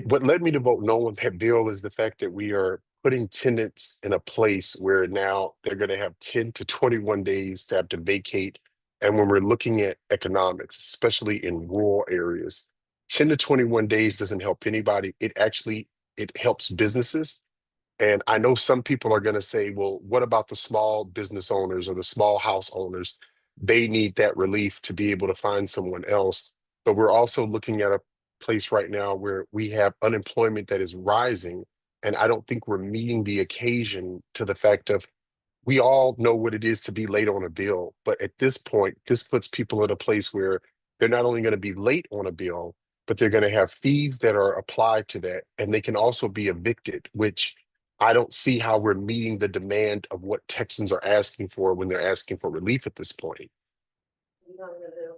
What led me to vote no on that bill is the fact that we are putting tenants in a place where now they're going to have 10 to 21 days to have to vacate. And when we're looking at economics, especially in rural areas, 10 to 21 days doesn't help anybody. It helps businesses. And I know some people are going to say, well, what about the small business owners or the small house owners? They need that relief to be able to find someone else. But we're also looking at a place right now where we have unemployment that is rising. And I don't think we're meeting the occasion to the fact of we all know what it is to be late on a bill. But at this point, this puts people in a place where they're not only going to be late on a bill, but they're going to have fees that are applied to that. And they can also be evicted, which I don't see how we're meeting the demand of what Texans are asking for when they're asking for relief at this point.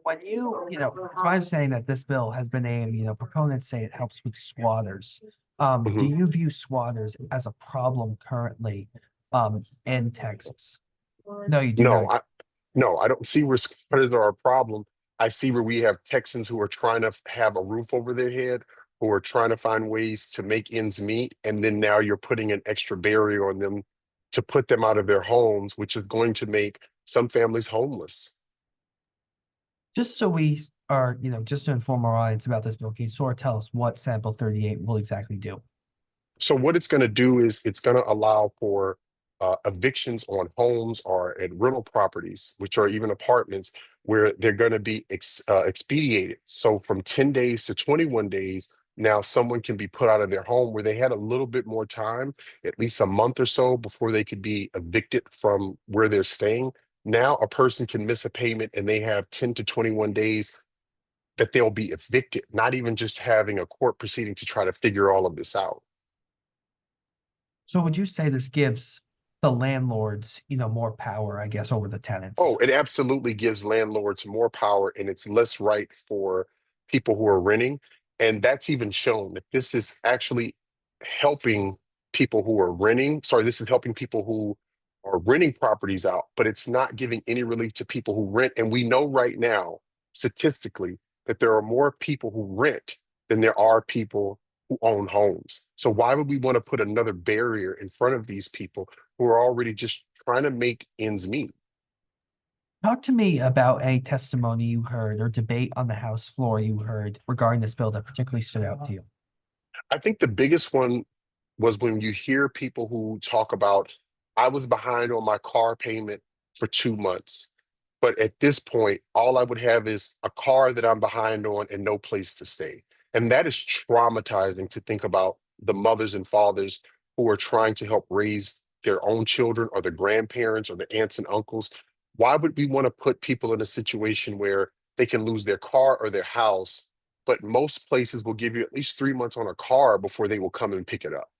When it's my understanding that this bill has been aimed, proponents say it helps with squatters. Do Mhm. you view squatters as a problem currently, in Texas? No, you do No, not. no, I don't see where squatters are a problem. I see where we have Texans who are trying to have a roof over their head, who are trying to find ways to make ends meet, and then now you're putting an extra barrier on them to put them out of their homes, which is going to make some families homeless. Just so we are, just to inform our audience about this bill, can you sort of tell us what Sample 38 will exactly do? So what it's going to do is it's going to allow for evictions on homes or at rental properties, which are even apartments, where they're going to be expedited. So from 10 days to 21 days, now someone can be put out of their home where they had a little bit more time, at least a month or so before they could be evicted from where they're staying. Now a person can miss a payment and they have 10 to 21 days that they'll be evicted, not even just having a court proceeding to try to figure all of this out. So would you say this gives the landlords, more power, I guess, over the Oh, tenants? it absolutely gives landlords more power and it's less right for people who are renting. And that's even shown that this is actually helping people who are renting. Sorry, this is helping people who are renting properties out, but it's not giving any relief to people who rent. And we know right now, statistically, that there are more people who rent than there are people who own homes. So why would we want to put another barrier in front of these people who are already just trying to make ends meet? Talk to me about a testimony you heard or debate on the House floor you heard regarding this bill that particularly stood out to you. I think the biggest one was when you hear people who talk about, I was behind on my car payment for 2 months. But at this point, all I would have is a car that I'm behind on and no place to stay. And that is traumatizing to think about the mothers and fathers who are trying to help raise their own children or the grandparents or the aunts and uncles. Why would we want to put people in a situation where they can lose their car or their house, but most places will give you at least 3 months on a car before they will come and pick it up?